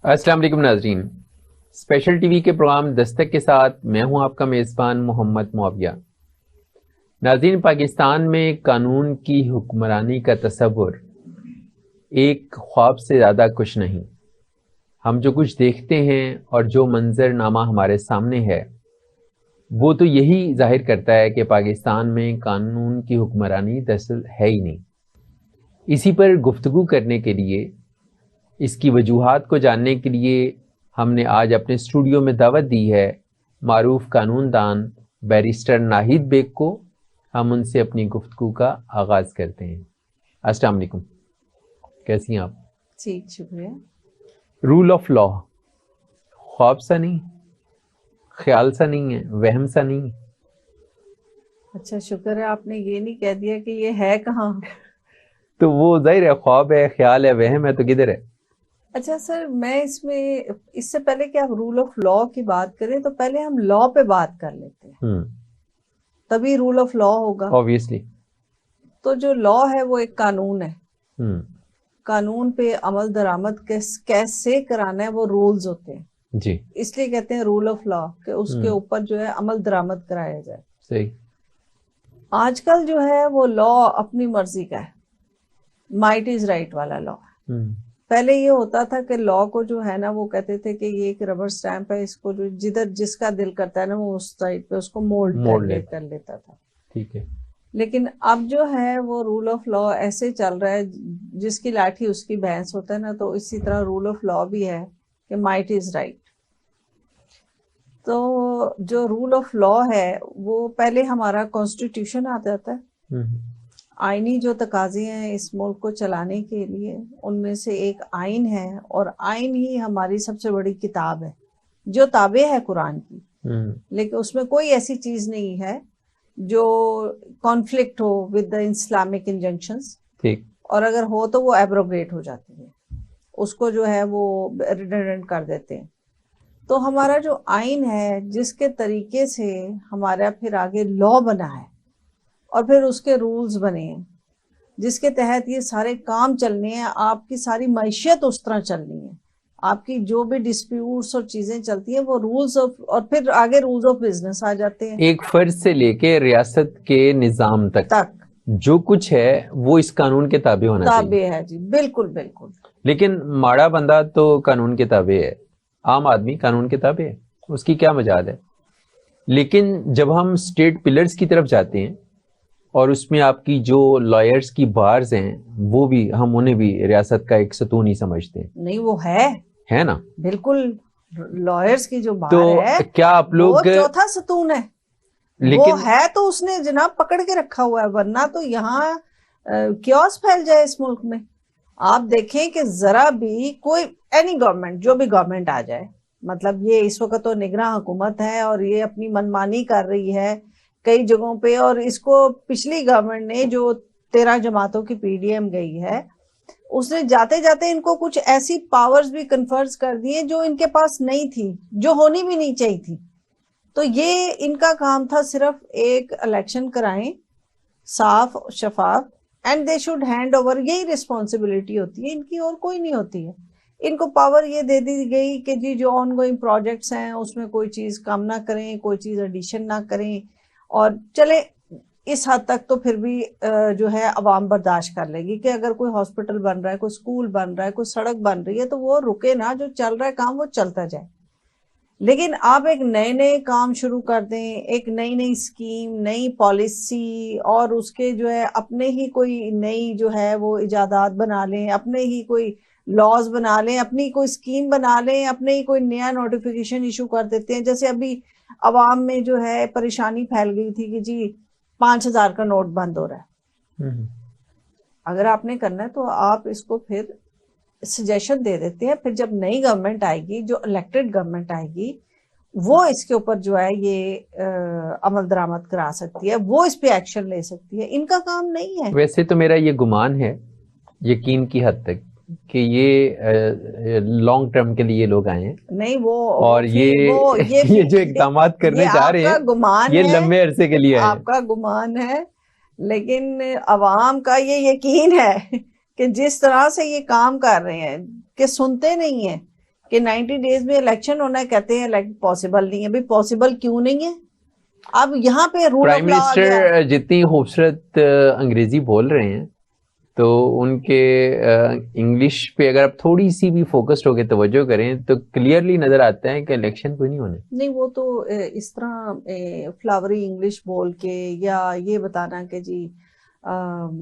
السلام علیکم ناظرین، اسپیشل ٹی وی کے پروگرام دستک کے ساتھ میں ہوں آپ کا میزبان محمد معاویہ۔ ناظرین، پاکستان میں قانون کی حکمرانی کا تصور ایک خواب سے زیادہ کچھ نہیں۔ ہم جو کچھ دیکھتے ہیں اور جو منظر نامہ ہمارے سامنے ہے وہ تو یہی ظاہر کرتا ہے کہ پاکستان میں قانون کی حکمرانی دراصل ہے ہی نہیں۔ اسی پر گفتگو کرنے کے لیے، اس کی وجوہات کو جاننے کے لیے ہم نے آج اپنے اسٹوڈیو میں دعوت دی ہے معروف قانون دان بیرسٹر ناہید بیگ کو۔ ہم ان سے اپنی گفتگو کا آغاز کرتے ہیں۔ السلام علیکم، کیسی ہیں آپ؟ ٹھیک، شکریہ۔ رول آف لا خواب سا نہیں، خیال سا نہیں ہے، وہم سا نہیں؟ اچھا، شکر ہے آپ نے یہ نہیں کہہ دیا کہ یہ ہے کہاں۔ تو وہ ظاہر ہے خواب ہے، خیال ہے، وہم ہے، تو کدھر ہے؟ اچھا سر، میں اس سے پہلے کہ آپ رول آف لا کی بات کریں تو پہلے ہم لا پہ بات کر لیتے ہیں، تبھی رول آف لا ہوگا۔ آبویسلی۔ تو جو لا ہے وہ ایک قانون ہے، قانون پہ عمل درآمد کیسے کرانا ہے وہ رولز ہوتے ہیں، جی، اس لیے کہتے ہیں رول آف لا، کہ اس کے اوپر جو ہے عمل درآمد کرایا جائے۔ صحیح۔ آج کل جو ہے وہ لا اپنی مرضی کا ہے، مائٹ از رائٹ والا لا ہے۔ پہلے یہ ہوتا تھا کہ لا کو جو ہے نا وہ کہتے تھے کہ یہ ایک ربر سٹیمپ ہے، اس کو جو جدھر جس کا دل کرتا ہے نا وہ اس سائڈ پہ اس کو مولڈ کر لیتا تھا۔ ٹھیک ہے۔ لیکن اب جو ہے وہ رول آف لا ایسے چل رہا ہے، جس کی لاٹھی اس کی بھینس ہوتا ہے نا، تو اسی طرح رول آف لا بھی ہے کہ مائٹ از رائٹ۔ تو جو رول آف لا ہے وہ پہلے ہمارا کانسٹیٹیوشن آ جاتا ہے، آئینی جو تقاضے ہیں اس ملک کو چلانے کے لیے، ان میں سے ایک آئین ہے، اور آئین ہی ہماری سب سے بڑی کتاب ہے جو تابع ہے قرآن کی، لیکن اس میں کوئی ایسی چیز نہیں ہے جو کانفلکٹ ہو ود دا اسلامک انجنکشنز، اور اگر ہو تو وہ ایبروگیٹ ہو جاتی ہے، اس کو جو ہے وہ ریڈنڈنٹ کر دیتے ہیں۔ تو ہمارا جو آئین ہے جس کے طریقے سے ہمارا پھر آگے لا بنا ہے اور پھر اس کے رولز بنے ہیں جس کے تحت یہ سارے کام چلنے ہیں، آپ کی ساری معیشت اس طرح چلنی ہے، آپ کی جو بھی ڈسپیوٹس اور چیزیں چلتی ہیں وہ رولز اور پھر آگے رولز آف بزنس آ جاتے ہیں۔ ایک فرد سے لے کے ریاست کے نظام تک جو کچھ ہے وہ اس قانون کے تابع ہونا چاہیے۔ تابع ہے، جی بالکل بالکل۔ لیکن ماڑا بندہ تو قانون کے تابع ہے، عام آدمی قانون کے تابع ہے، اس کی کیا مجال ہے؟ لیکن جب ہم اسٹیٹ پلرز کی طرف جاتے ہیں اور اس میں آپ کی جو لائرز کی بارز ہیں وہ بھی ہم انہیں بھی ریاست کا ایک ستون ہی سمجھتے ہیں۔ نہیں، وہ ہے نا، بالکل، لائرز کی جو بار ہے کیا آپ لوگ وہ چوتھا ستون ہے، وہ ہے تو اس نے جناب پکڑ کے رکھا ہوا ہے، ورنہ تو یہاں کیوس پھیل جائے اس ملک میں۔ آپ دیکھیں کہ ذرا بھی کوئی اینی گورنمنٹ، جو بھی گورنمنٹ آ جائے، مطلب یہ اس وقت تو نگراں حکومت ہے اور یہ اپنی منمانی کر رہی ہے کئی جگہوں پہ، اور اس کو پچھلی گورنمنٹ نے جو 13 جماعتوں کی پی ڈی ایم گئی ہے اس نے جاتے جاتے ان کو کچھ ایسی پاورز بھی کنفرز کر دیے جو ان کے پاس نہیں تھی، جو ہونی بھی نہیں چاہیے تھی۔ تو یہ ان کا کام تھا صرف ایک الیکشن کرائیں صاف شفاف، and they should hand over, یہی رسپانسبلٹی ہوتی ہے ان کی، اور کوئی نہیں ہوتی ہے۔ ان کو پاور یہ دے دی گئی کہ جی جو آن گوئنگ پروجیکٹس ہیں اس میں کوئی چیز کم نہ کریں، کوئی چیز ایڈیشن نہ کریں، اور چلے اس حد تک تو پھر بھی جو ہے عوام برداشت کر لے گی کہ اگر کوئی ہاسپٹل بن رہا ہے، کوئی اسکول بن رہا ہے، کوئی سڑک بن رہی ہے تو وہ رکے نا، جو چل رہا ہے کام وہ چلتا جائے۔ لیکن آپ ایک نئے کام شروع کر دیں، ایک نئی اسکیم، نئی پالیسی، اور اس کے جو ہے اپنے ہی کوئی نئی جو ہے وہ ایجادات بنا لیں، اپنے ہی کوئی لاز بنا لیں، اپنی کوئی اسکیم بنا لیں، اپنے ہی کوئی نیا نوٹیفیکیشن ایشو کر دیتے ہیں۔ جیسے ابھی عوام میں جو ہے پریشانی پھیل گئی تھی کہ جی 5000 کا نوٹ بند ہو رہا ہے۔ اگر آپ نے کرنا ہے تو آپ اس کو پھر سجیشن دے دیتے ہیں، پھر جب نئی گورنمنٹ آئے گی، جو الیکٹڈ گورنمنٹ آئے گی، وہ اس کے اوپر جو ہے یہ عمل درآمد کرا سکتی ہے، وہ اس پہ ایکشن لے سکتی ہے۔ ان کا کام نہیں ہے۔ ویسے تو میرا یہ گمان ہے یقین کی حد تک کہ یہ لانگ ٹرم کے لیے لوگ آئے ہیں، نہیں وہ اور یہ جو اقدامات کرنے جا رہے ہیں یہ لمبے عرصے کے لیے آپ کا گمان ہے، لیکن عوام کا یہ یقین ہے کہ جس طرح سے یہ کام کر رہے ہیں کہ سنتے نہیں ہیں کہ 90 days میں الیکشن ہونا ہے, کہتے ہیں پاسبل نہیں ہے. بھائی پاسبل کیوں نہیں ہے؟ اب یہاں پہ رول آف لا آ گیا. پرائم منسٹر جتنی خوبصورت انگریزی بول رہے ہیں تو ان کے انگلش پہ اگر آپ تھوڑی سی بھی فوکسڈ ہو کے توجہ کریں تو کلیئرلی نظر آتا ہے کہ الیکشن کوئی نہیں ہونے. نہیں وہ تو اس طرح فلاوری انگلش بول کے یا یہ بتانا کہ جی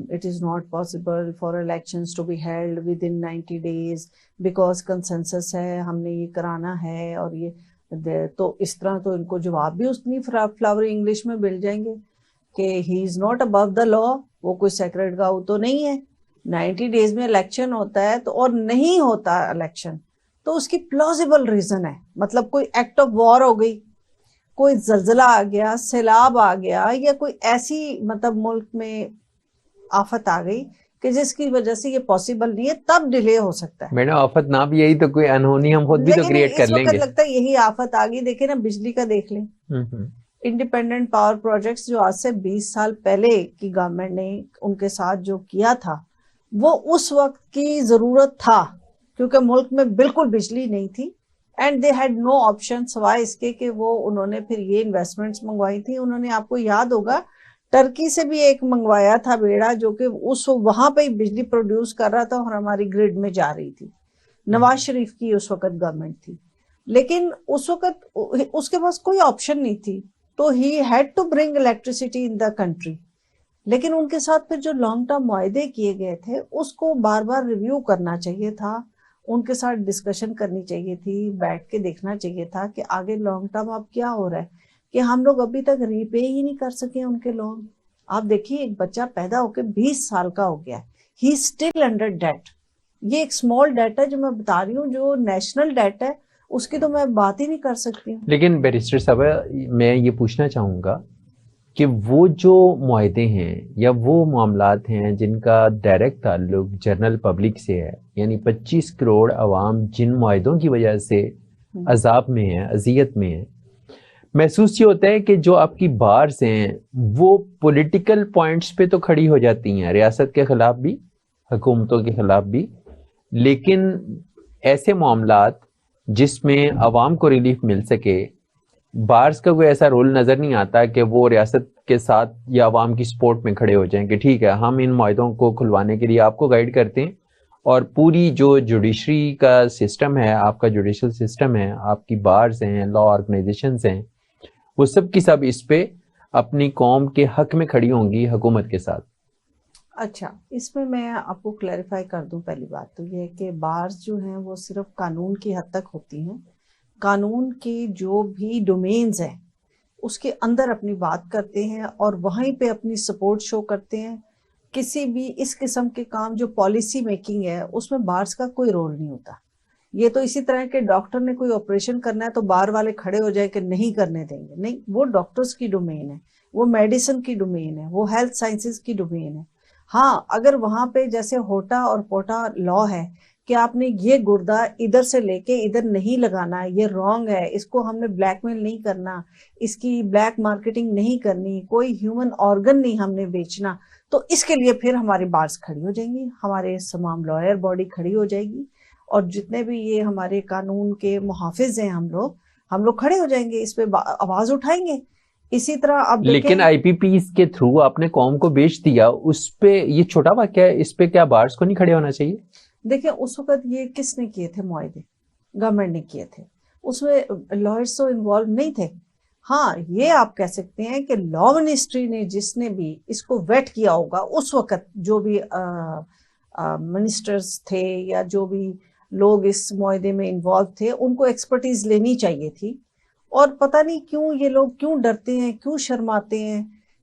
it is not possible for elections to be held within 90 days because consensus ہے, ہم نے یہ کرانا ہے, اور یہ تو اس طرح تو ان کو جواب بھی اتنی فلاوری انگلش میں مل جائیں گے کہ he is not above the law, وہ کوئی سیکرٹ گاؤ تو نہیں ہے. 90 days میں الیکشن ہوتا ہے تو اور نہیں ہوتا الیکشن تو اس کی پلازیبل ریزن ہے, مطلب کوئی ایکٹ آف وار ہو گئی, کوئی زلزلہ آ گیا, سیلاب آ گیا, یا کوئی ایسی مطلب ملک میں آفت آ گئی کہ جس کی وجہ سے یہ پاسبل نہیں ہے, تب ڈیلے ہو سکتا ہے. میڈم آفت نہ بھی یہی تو کوئی انہونی ہم خود بھی تو کریٹ کر لیں گے. اس وقت لگتا ہے یہی آفت آ گئی. دیکھیں نا بجلی کا دیکھ لیں, انڈیپینڈنٹ پاور پروجیکٹس جو آج سے 20 سال پہلے کی گورنمنٹ نے ان کے ساتھ جو کیا تھا وہ اس وقت کی ضرورت تھا کیونکہ ملک میں بالکل بجلی نہیں تھی, and they had no option سوائے اس کے کہ وہ انہوں نے پھر یہ انویسٹمنٹس منگوائی تھی. انہوں نے, آپ کو یاد ہوگا, ٹرکی سے بھی ایک منگوایا تھا بیڑا جو کہ وہاں پہ بجلی پروڈیوس کر رہا تھا اور ہماری گریڈ میں جا رہی تھی. نواز شریف کی اس وقت گورنمنٹ تھی, لیکن اس وقت اس کے پاس کوئی آپشن نہیں تھی تو ہی had to bring electricity in the country. لیکن ان کے ساتھ پھر جو لانگ ٹرم معاہدے کیے گئے تھے اس کو بار بار ریویو کرنا چاہیے تھا, ان کے ساتھ ڈسکشن کرنی چاہیے تھی, بیٹھ کے دیکھنا چاہیے تھا کہ آگے لانگ ٹرم اب کیا ہو رہا ہے کہ ہم لوگ ابھی تک ری پے ہی نہیں کر سکے ان کے لون. آپ دیکھیے ایک بچہ پیدا ہو کے 20 سال کا ہو گیا ہے, ہی اسٹل انڈر ڈیٹ. یہ ایک اسمال ڈیٹ ہے جو میں بتا رہی ہوں, جو نیشنل ڈیٹ ہے اس کی تو میں بات ہی نہیں کر سکتی ہوں. لیکن بیرسٹر صاحب میں یہ پوچھنا چاہوں گا کہ وہ جو معاہدے ہیں یا وہ معاملات ہیں جن کا ڈائریکٹ تعلق جنرل پبلک سے ہے, یعنی 25 کروڑ عوام جن معاہدوں کی وجہ سے عذاب میں ہیں, اذیت میں ہیں, محسوس یہ ہوتا ہے کہ جو آپ کی بارز ہیں وہ پولیٹیکل پوائنٹس پہ تو کھڑی ہو جاتی ہیں, ریاست کے خلاف بھی, حکومتوں کے خلاف بھی, لیکن ایسے معاملات جس میں عوام کو ریلیف مل سکے, بارز کا کوئی ایسا رول نظر نہیں آتا کہ وہ ریاست کے ساتھ یا عوام کی سپورٹ میں کھڑے ہو جائیں کہ ٹھیک ہے ہم ان معاہدوں کو کھلوانے کے لیے آپ کو گائیڈ کرتے ہیں, اور پوری جو جوڈیشری کا سسٹم ہے, آپ کا جوڈیشل سسٹم ہے, آپ کی بارز ہیں, لا آرگنائزیشنز ہیں, وہ سب کی سب اس پہ اپنی قوم کے حق میں کھڑی ہوں گی حکومت کے ساتھ. اچھا, اس میں آپ کو کلیریفائی کر دوں. پہلی بات تو یہ ہے کہ بارز جو ہیں وہ صرف قانون کی حد تک ہوتی ہیں, قانون کی جو بھی ڈومینز ہیں اس کے اندر اپنی بات کرتے ہیں اور وہیں پہ اپنی سپورٹ شو کرتے ہیں. کسی بھی اس قسم کے کام جو پالیسی میکنگ ہے اس میں بارز کا کوئی رول نہیں ہوتا. یہ تو اسی طرح کہ ڈاکٹر نے کوئی آپریشن کرنا ہے تو بار والے کھڑے ہو جائے کہ نہیں کرنے دیں گے, نہیں, وہ ڈاکٹرز کی ڈومین ہے, وہ میڈیسن کی ڈومین ہے, وہ ہیلتھ سائنسز کی ڈومین ہے. ہاں اگر وہاں پہ جیسے ہوٹا اور پوٹا لا ہے کہ آپ نے یہ گردہ ادھر سے لے کے ادھر نہیں لگانا, یہ رانگ ہے, اس کو ہم نے بلیک میل نہیں کرنا, اس کی بلیک مارکیٹنگ نہیں کرنی, کوئی ہیومن آرگن نہیں ہم نے بیچنا, تو اس کے لیے پھر ہماری بارز کھڑی ہو جائیں گی, ہمارے تمام لائر باڈی کھڑی ہو جائے گی, اور جتنے بھی یہ ہمارے قانون کے محافظ ہیں ہم لوگ کھڑے ہو جائیں گے, اس پہ آواز اٹھائیں گے. اسی طرح اب لیکن آئی پی پیز کے تھرو آپ نے قوم کو بیچ دیا, اس پہ یہ چھوٹا واقعہ ہے, اس پہ کیا بارز کو نہیں کھڑے ہونا چاہیے؟ دیکھیں اس وقت یہ کس نے کیے تھے معاہدے, گورنمنٹ نے کیے تھے, اس میں لائرز تو انوالو نہیں تھے. ہاں یہ آپ کہہ سکتے ہیں کہ لا منسٹری نے جس نے بھی اس کو ویٹ کیا ہوگا اس وقت, جو بھی منسٹرز تھے یا جو بھی لوگ اس معاہدے میں انوالو تھے, ان کو ایکسپرٹیز لینی چاہیے تھی. اور پتہ نہیں کیوں یہ لوگ کیوں ڈرتے ہیں, کیوں شرماتے ہیں,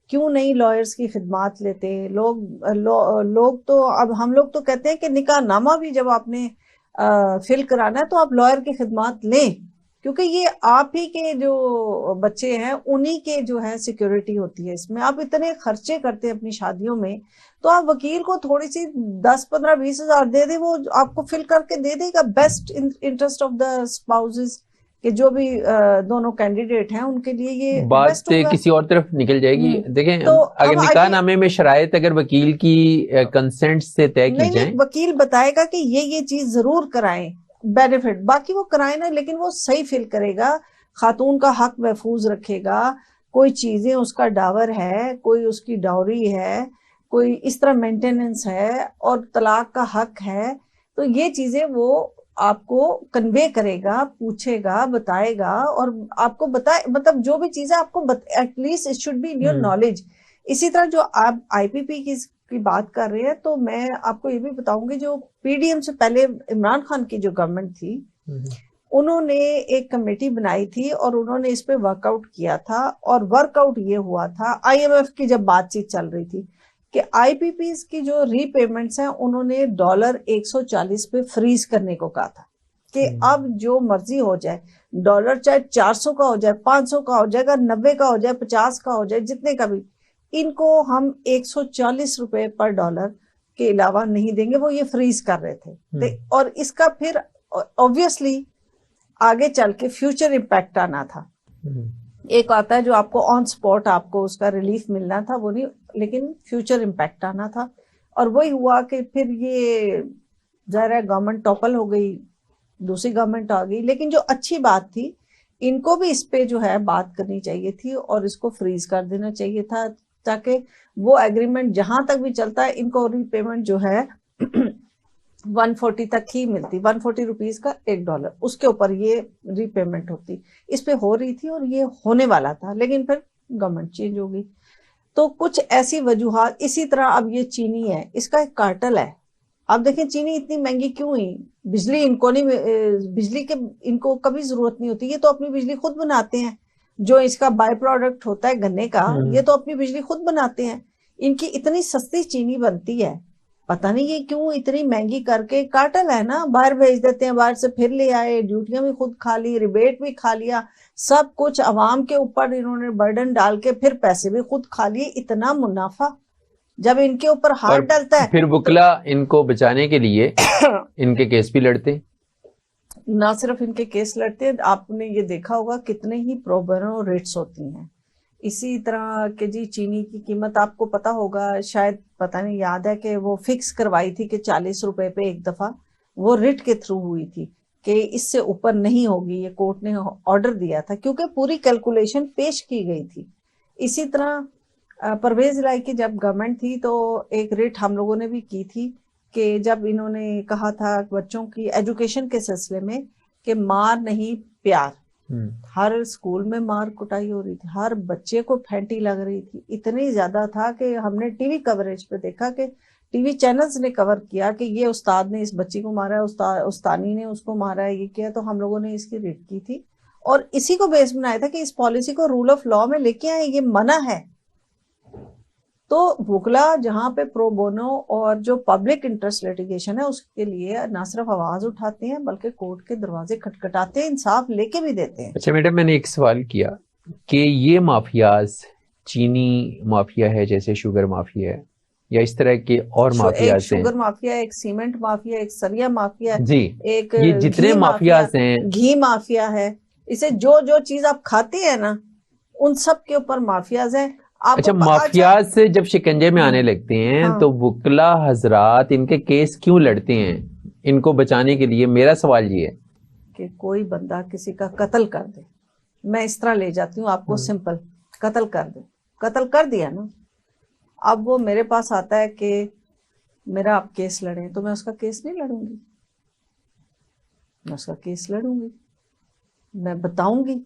کیوں نہیں لائرز کی خدمات لیتے لوگ تو اب ہم لوگ تو کہتے ہیں کہ نکاح نامہ بھی جب آپ نے فل کرانا ہے تو آپ لائر کی خدمات لیں, کیونکہ یہ آپ ہی کے جو بچے ہیں انہی کے جو ہے سیکیورٹی ہوتی ہے. اس میں آپ اتنے خرچے کرتے ہیں اپنی شادیوں میں, تو آپ وکیل کو تھوڑی سی 10, 15, 20 ہزار دے دیں, وہ آپ کو فل کر کے دے دے گا best interest of the spouses, کہ جو بھی دونوں کینڈیڈیٹ ہیں ان کے لیے یہ بات کسی اور طرف نکل جائے گی. دیکھیں اگر نکاح نامے میں شرائط اگر وکیل کی کنسنٹ سے طے کی جائیں, وکیل بتائے گا کہ یہ چیز ضرور کرائیں, بینیفٹ، باقی وہ کرائے نا، لیکن وہ صحیح فیل کرے گا، خاتون کا حق محفوظ رکھے گا، کوئی چیزیں اس کا ڈاور ہے، کوئی اس کی ڈاوری ہے، کوئی اس طرح مینٹیننس ہے، اور طلاق کا حق ہے، تو یہ چیزیں وہ آپ کو کنوے کرے گا، پوچھے گا، بتائے گا، اور آپ کو بتائے، مطلب جو بھی چیزیں آپ کو at least it should be in your knowledge. اسی طرح جو آپ آئی پی پی کی بات کر رہے ہیں، تو میں آپ کو یہ بھی بتاؤں گی، جو پی ڈی ایم سے پہلے عمران خان کی جو گورنمنٹ تھی، انہوں نے ایک کمیٹی بنائی تھی اور انہوں نے اس پہ ورک آؤٹ کیا تھا، اور ورک آؤٹ یہ ہوا تھا آئی ایم ایف کی جب بات چیت چل رہی تھی کہ آئی پی پیز کی جو ری پیمنٹس ہیں انہوں نے $140 پہ فریز کرنے کو کہا تھا کہ اب جو مرضی ہو جائے، ڈالر چاہے 400 کا ہو جائے، 500 کا ہو جائے گا، 90 کا ہو جائے، 50 کا ہو جائے، جتنے کا بھی، ان کو ہم $140 پر ڈالر کے علاوہ نہیں دیں گے. وہ یہ فریز کر رہے تھے، اور اس کا پھر obviously آگے چل کے فیوچر امپیکٹ آنا تھا. ایک آتا ہے جو آپ کو آن سپورٹ آپ کو اس کا ریلیف ملنا تھا، وہ نہیں، لیکن فیوچر امپیکٹ آنا تھا. اور وہی ہوا کہ پھر یہ ظاہر ہے گورنمنٹ ٹاپل ہو گئی، دوسری گورنمنٹ آ گئی. لیکن جو اچھی بات تھی، ان کو بھی اس پہ جو ہے بات کرنی چاہیے تھی اور اس کو فریز کر دینا چاہیے تھا، تاکہ وہ ایگریمنٹ جہاں تک بھی چلتا ہے ان کو ری پیمنٹ جو ہے 140 تک ہی ملتی، 140 روپیز کا $1، اس کے اوپر یہ ری پیمنٹ ہوتی. اس پہ ہو رہی تھی اور یہ ہونے والا تھا، لیکن پھر گورنمنٹ چینج ہو گئی. تو کچھ ایسی وجوہات. اسی طرح اب یہ چینی ہے، اس کا ایک کارٹل ہے. اب دیکھیں چینی اتنی مہنگی کیوں ہوئی؟ بجلی ان کو نہیں، بجلی کے ان کو کبھی ضرورت نہیں ہوتی، یہ تو اپنی بجلی خود بناتے ہیں. جو اس کا بائی پروڈکٹ ہوتا ہے گنے کا، یہ تو اپنی بجلی خود بناتے ہیں. ان کی اتنی سستی چینی بنتی ہے، پتہ نہیں یہ کیوں اتنی مہنگی کر کے. کارٹل ہے نا، باہر بھیج دیتے ہیں، باہر سے پھر لے آئے، ڈیوٹیاں بھی خود کھا لی، ریبیٹ بھی کھا لیا، سب کچھ عوام کے اوپر انہوں نے برڈن ڈال کے پھر پیسے بھی خود کھا لیے. اتنا منافع جب ان کے اوپر ہاتھ ڈالتا ہے. پھر وکلا ان کو بچانے کے لیے ان کے کیس بھی لڑتے، نہ صرف ان کے کیس لڑتے ہیں، آپ نے یہ دیکھا ہوگا کتنے ہی پرو بونو ریٹس ہوتی ہیں. اسی طرح کہ جی چینی کی قیمت آپ کو پتا ہوگا، شاید پتہ نہیں یاد ہے کہ وہ فکس کروائی تھی کہ $40 پہ ایک دفعہ، وہ ریٹ کے تھرو ہوئی تھی کہ اس سے اوپر نہیں ہوگی. یہ کورٹ نے آرڈر دیا تھا کیونکہ پوری کیلکولیشن پیش کی گئی تھی. اسی طرح پرویز الہی کی جب گورنمنٹ تھی تو ایک ریٹ ہم لوگوں نے بھی کی تھی کہ جب انہوں نے کہا تھا بچوں کی ایجوکیشن کے سلسلے میں کہ مار نہیں پیار. ہر اسکول میں مار کٹائی ہو رہی تھی، ہر بچے کو پھینٹی لگ رہی تھی. اتنی زیادہ تھا کہ ہم نے ٹی وی کوریج پہ دیکھا کہ ٹی وی چینلز نے کور کیا کہ یہ استاد نے اس بچی کو مارا ہے، استانی نے اس کو مارا ہے، یہ کیا. تو ہم لوگوں نے اس کی ریٹ کی تھی اور اسی کو بیس بنایا تھا کہ اس پالیسی کو رول آف لا میں لے کے آئے، یہ منع ہے. تو وکلا جہاں پہ پرو بونو اور جو پبلک انٹرسٹ لیٹیگیشن ہے اس کے لیے نہ صرف آواز اٹھاتے ہیں بلکہ کورٹ کے دروازے کھٹکھٹاتے ہیں، انصاف لے کے بھی دیتے ہیں. اچھا میڈم، میں نے ایک سوال کیا کہ یہ مافیاز، چینی مافیا ہے جیسے شوگر مافیا ہے یا اس طرح کے اور مافیاز ہیں، شوگر مافیا، ایک سیمنٹ مافیا، ایک سریا مافیا، جی، ایک یہ جتنے مافیاز ہیں، گھی مافیا ہے، اسے جو چیز آپ کھاتے ہیں نا ان سب کے اوپر مافیاز ہیں. اچھا، مافیاز سے جب شکنجے میں آنے لگتے ہیں تو وکلا حضرات ان کے کیس کیوں لڑتے ہیں ان کو بچانے کے لیے؟ میرا سوال یہ ہے کہ کوئی بندہ کسی کا قتل کر دے، میں اس طرح لے جاتی ہوں آپ کو، سمپل قتل کر دے، قتل کر دیا نا، اب وہ میرے پاس آتا ہے کہ میرا آپ کیس لڑیں، تو میں اس کا کیس نہیں لڑوں گی، میں اس کا کیس لڑوں گی، میں بتاؤں گی.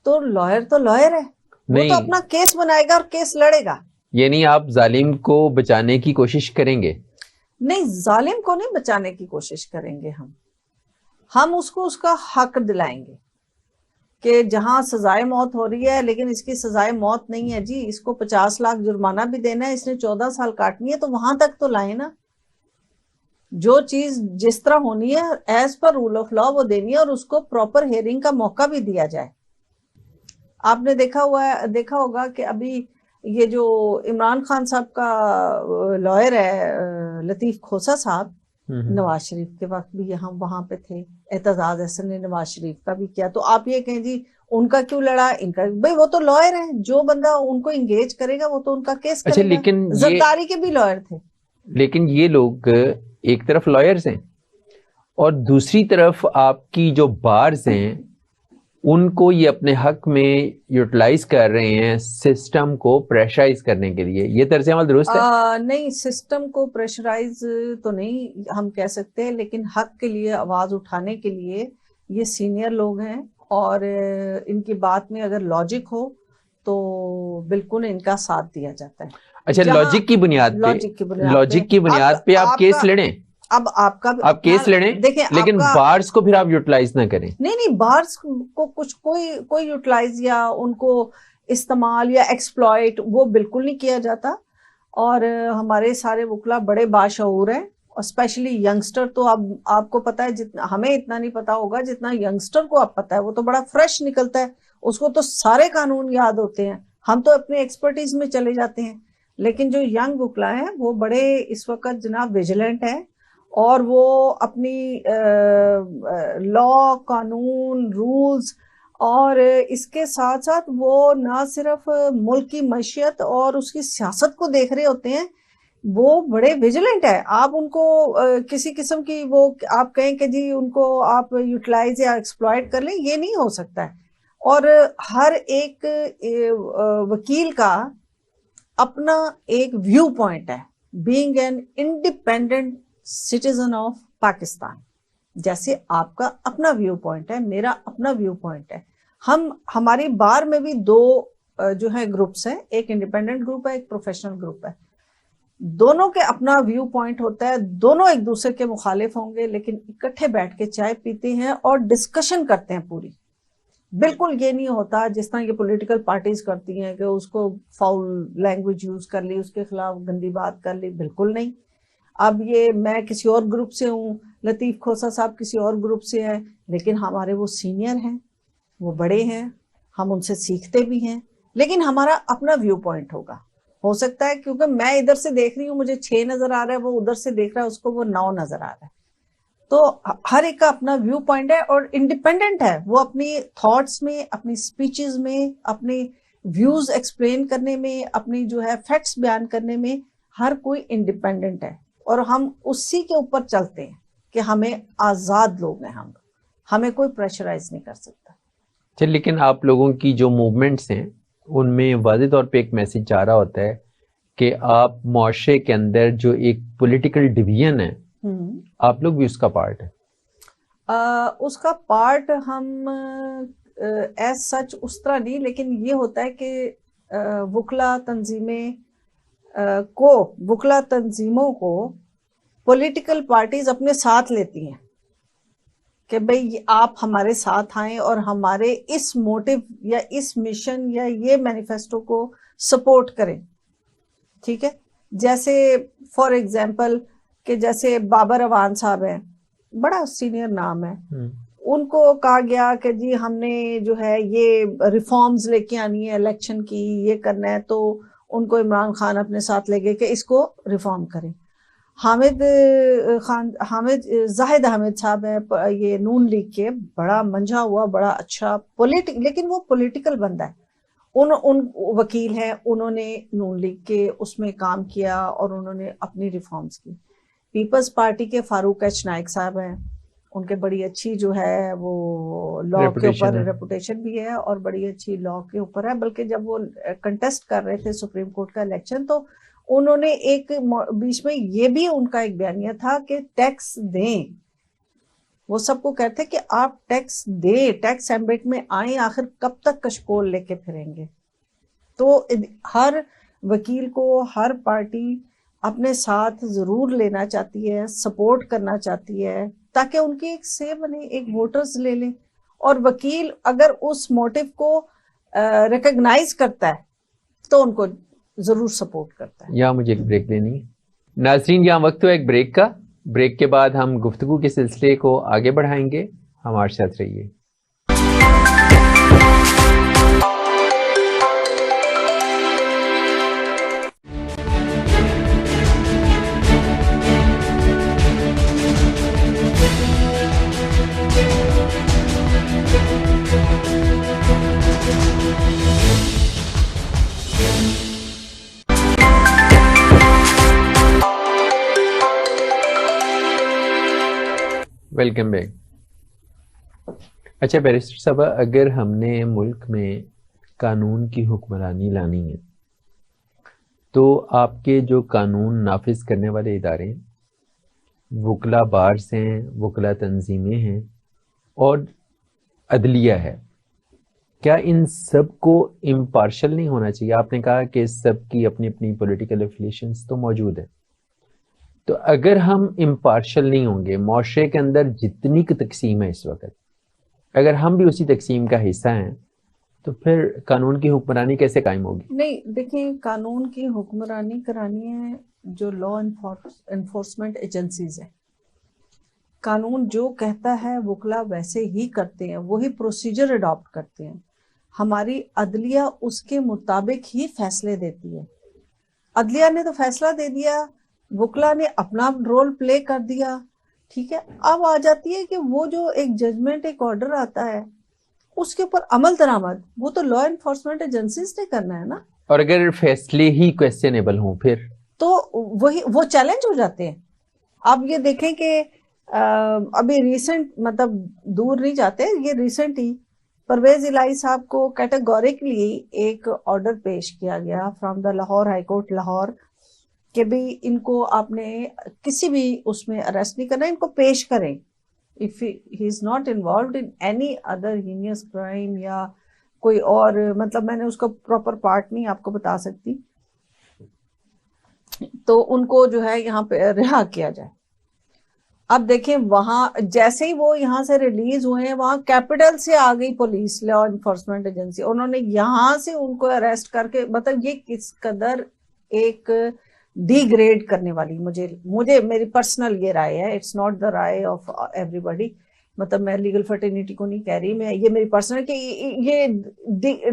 تو لائر ہے، وہ تو اپنا کیس بنائے گا اور کیس لڑے گا. یعنی آپ ظالم کو بچانے کی کوشش کریں گے؟ نہیں، ظالم کو نہیں بچانے کی کوشش کریں گے، ہم اس کو اس کا حق دلائیں گے کہ جہاں سزائے موت ہو رہی ہے لیکن اس کی سزائے موت نہیں ہے جی، اس کو 50 لاکھ جرمانہ بھی دینا ہے، اس نے 14 سال کاٹنی ہے، تو وہاں تک تو لائیں نا. جو چیز جس طرح ہونی ہے as per rule of law وہ دینی ہے اور اس کو پراپر ہیئرنگ کا موقع بھی دیا جائے. آپ نے دیکھا ہوگا کہ ابھی یہ جو عمران خان صاحب کا لائر ہے لطیف کھوسا صاحب، نواز شریف کے وقت بھی وہاں پہ تھے، اعتزاز احسن نے نواز شریف کا بھی کیا. تو آپ یہ کہیں جی ان کا کیوں لڑا، ان کا بھائی وہ تو لائر ہیں، جو بندہ ان کو انگیج کرے گا وہ تو ان کا کیس کرے گا. زرداری کے بھی لائر تھے. لیکن یہ لوگ ایک طرف لائرز ہیں اور دوسری طرف آپ کی جو بارز ہیں ان کو یہ اپنے حق میں یوٹیلائز کر رہے ہیں سسٹم کو پریشرائز کرنے کے لیے. یہ طرز عمل درست ہے؟ نہیں، سسٹم کو پریشرائز تو نہیں ہم کہہ سکتے، لیکن حق کے لیے آواز اٹھانے کے لیے یہ سینئر لوگ ہیں، اور ان کی بات میں اگر لاجک ہو تو بالکل ان کا ساتھ دیا جاتا ہے. اچھا، لاجک کی بنیاد پہ آپ کیس لڑیں. اب آپ کیس لڑیں، لیکن بارز کو پھر آپ یوٹیلائز نہ کریں. نہیں، بارز کو کچھ کوئی یوٹیلائز یا ان کو استعمال یا ایکسپلائٹ وہ بالکل نہیں کیا جاتا. اور ہمارے سارے وکلا بڑے باشعور ہیں، اور اسپیشلی ینگسٹر. تو اب آپ کو پتا ہے، جتنا ہمیں اتنا نہیں پتا ہوگا جتنا ینگسٹر کو اب پتا ہے. وہ تو بڑا فریش نکلتا ہے، اس کو تو سارے قانون یاد ہوتے ہیں. ہم تو اپنے ایکسپرٹیز میں چلے جاتے ہیں، لیکن جو ینگ وکلا ہیں وہ بڑے اس وقت جناب ویجیلنٹ ہیں، اور وہ اپنی لا، قانون، رولز، اور اس کے ساتھ ساتھ وہ نہ صرف ملک کی معیشت اور اس کی سیاست کو دیکھ رہے ہوتے ہیں، وہ بڑے ویجیلنٹ ہے. آپ ان کو کسی قسم کی وہ آپ کہیں کہ جی ان کو آپ یوٹیلائز یا ایکسپلائٹ کر لیں، یہ نہیں ہو سکتا ہے. اور ہر ایک وکیل کا اپنا ایک ویو پوائنٹ ہے، being an independent citizen of Pakistan. جیسے آپ کا اپنا ویو پوائنٹ ہے، میرا اپنا ویو پوائنٹ ہے. ہماری بار میں بھی دو جو ہے گروپس ہیں، ایک انڈیپینڈنٹ گروپ ہے، ایک پروفیشنل گروپ ہے. دونوں کے اپنا ویو پوائنٹ ہوتا ہے، دونوں ایک دوسرے کے مخالف ہوں گے، لیکن اکٹھے بیٹھ کے چائے پیتے ہیں اور ڈسکشن کرتے ہیں پوری. بالکل یہ نہیں ہوتا جس طرح یہ پولیٹیکل پارٹیز کرتی ہیں کہ اس کو فاؤل لینگویج یوز کر لی، اس کے خلاف گندی بات کر لی. بالکل نہیں. اب یہ میں کسی اور گروپ سے ہوں، لطیف کھوسا صاحب کسی اور گروپ سے ہیں، لیکن ہمارے وہ سینئر ہیں، وہ بڑے ہیں، ہم ان سے سیکھتے بھی ہیں، لیکن ہمارا اپنا ویو پوائنٹ ہوگا. ہو سکتا ہے کیونکہ میں ادھر سے دیکھ رہی ہوں مجھے 6 نظر آ رہا ہے، وہ ادھر سے دیکھ رہا ہے اس کو وہ 9 نظر آ رہا ہے. تو ہر ایک کا اپنا ویو پوائنٹ ہے اور انڈیپینڈنٹ ہے. وہ اپنی تھاٹس میں، اپنی سپیچز میں، اپنے ویوز ایکسپلین کرنے میں، اپنی جو ہے فیکٹس بیان کرنے میں ہر کوئی انڈیپینڈنٹ ہے. اور ہم اسی کے اوپر چلتے ہیں کہ ہمیں آزاد لوگ ہیں، ہمیں کوئی پریشرائز نہیں کر سکتا. لیکن آپ لوگوں کی جو موومنٹس ہیں ان میں واضح طور پہ ایک میسج جا رہا ہوتا ہے کہ آپ معاشرے کے اندر جو ایک پولیٹیکل ڈویژن ہے، آپ لوگ بھی اس کا پارٹ ہیں. اس کا پارٹ ہم ایز سچ اس طرح نہیں، لیکن یہ ہوتا ہے کہ وکلا تنظیموں کو پولیٹیکل پارٹیز اپنے ساتھ لیتی ہیں کہ بھئی آپ ہمارے ساتھ آئیں اور ہمارے اس موٹیو یا اس مشن یا یہ مینیفیسٹو کو سپورٹ کریں. ٹھیک ہے، جیسے فار ایگزامپل کہ جیسے بابر اوان صاحب ہیں، بڑا سینئر نام ہے، ان کو کہا گیا کہ جی ہم نے جو ہے یہ ریفارمز لے کے آنی ہے، الیکشن کی یہ کرنا ہے، تو ان کو عمران خان اپنے ساتھ لے گئے کہ اس کو ریفارم کریں. زاہد حامد صاحب ہیں، یہ نون لیگ کے، بڑا منجھا ہوا، بڑا اچھا لیکن وہ پولیٹیکل بندہ ہے. ان وکیل ہیں، انہوں نے نون لیگ کے اس میں کام کیا اور انہوں نے اپنی ریفارمز کی. پیپلز پارٹی کے فاروق ایچ نائک صاحب ہیں، ان کے بڑی اچھی جو ہے وہ لا کے اوپر ریپوٹیشن بھی ہے اور بڑی اچھی لا کے اوپر ہے. بلکہ جب وہ کنٹیسٹ کر رہے تھے سپریم کورٹ کا الیکشن، تو انہوں نے ایک بیچ میں یہ بھی ان کا ایک بیانیہ تھا کہ ٹیکس دیں. وہ سب کو کہتے کہ آپ ٹیکس دیں، ٹیکس ایمبٹ میں آئیں، آخر کب تک کشکول لے کے پھریں گے. تو ہر وکیل کو ہر پارٹی اپنے ساتھ ضرور لینا چاہتی ہے، سپورٹ کرنا چاہتی ہے، تاکہ ان کی ایک سے بنے، ایک ووٹرز لے لیں. اور وکیل اگر اس موٹیو کو ریکگنائز کرتا ہے تو ان کو ضرور سپورٹ کرتا ہے. یہاں مجھے ایک بریک لینی ہے. ناظرین، یہاں وقت ہوا ایک بریک کا. بریک کے بعد ہم گفتگو کے سلسلے کو آگے بڑھائیں گے. ہمارے ساتھ رہیے. Welcome back. اچھا بیرسٹر صاحب، اگر ہم نے ملک میں قانون کی حکمرانی لانی ہے تو آپ کے جو قانون نافذ کرنے والے ادارے ہیں، وکلا بارز ہیں، وکلا تنظیمیں ہیں اور عدلیہ ہے، کیا ان سب کو امپارشل نہیں ہونا چاہیے؟ آپ نے کہا کہ سب کی اپنی اپنی پولیٹیکل افیلیشنز تو موجود ہیں، تو اگر ہم امپارشل نہیں ہوں گے، معاشرے کے اندر جتنی کی تقسیم ہے اس وقت، اگر ہم بھی اسی تقسیم کا حصہ ہیں تو پھر قانون کی حکمرانی کیسے قائم ہوگی؟ نہیں دیکھیں، قانون کی حکمرانی کرانی ہے جو لا انفورسمنٹ ایجنسیز ہیں. قانون جو کہتا ہے وکلا ویسے ہی کرتے ہیں، وہی پروسیجر اڈاپٹ کرتے ہیں. ہماری عدلیہ اس کے مطابق ہی فیصلے دیتی ہے. عدلیہ نے تو فیصلہ دے دیا، وکلا نے اپنا رول پلے کر دیا، ٹھیک ہے. اب آ جاتی ہے کہ وہ جو ایک ججمنٹ، ایک آرڈر آتا ہے، اس کے اوپر عمل درآمد وہ تو لا انفورسمنٹ ایجنسیز نے کرنا ہے نا. اور اگر فیصلے ہی کویسچنیبل ہوں پھر تو وہ چیلنج ہو جاتے ہیں. آپ یہ دیکھیں کہ ابھی ریسنٹ، مطلب دور نہیں جاتے، یہ ریسنٹ ہی پرویز الہی صاحب کو کیٹیگوریکلی ایک آرڈر پیش کیا گیا from the Lahore high court Lahore کہ بھی ان کو آپ نے کسی بھی اس میں اریسٹ نہیں کرنا، ان کو پیش کریں. if he is not involved in any other heinous crime یا کوئی اور، مطلب میں نے اس کا پراپر پارٹ نہیں آپ کو بتا سکتی، تو ان کو جو ہے یہاں پہ رہا کیا جائے. اب دیکھیں وہاں جیسے ہی وہ یہاں سے ریلیز ہوئے ہیں، وہاں کیپٹل سے آ گئی پولیس، لا انفورسمنٹ ایجنسی، انہوں نے یہاں سے ان کو اریسٹ کر کے، مطلب یہ کس قدر ایک ڈی گریڈ کرنے والی، مجھے میری پرسنل یہ رائے ہے، اٹس ناٹ دا رائے آف ایوری بڈی، مطلب میں لیگل فرٹرنیٹی کو نہیں کہہ رہی، میں یہ میری پرسنل کہ یہ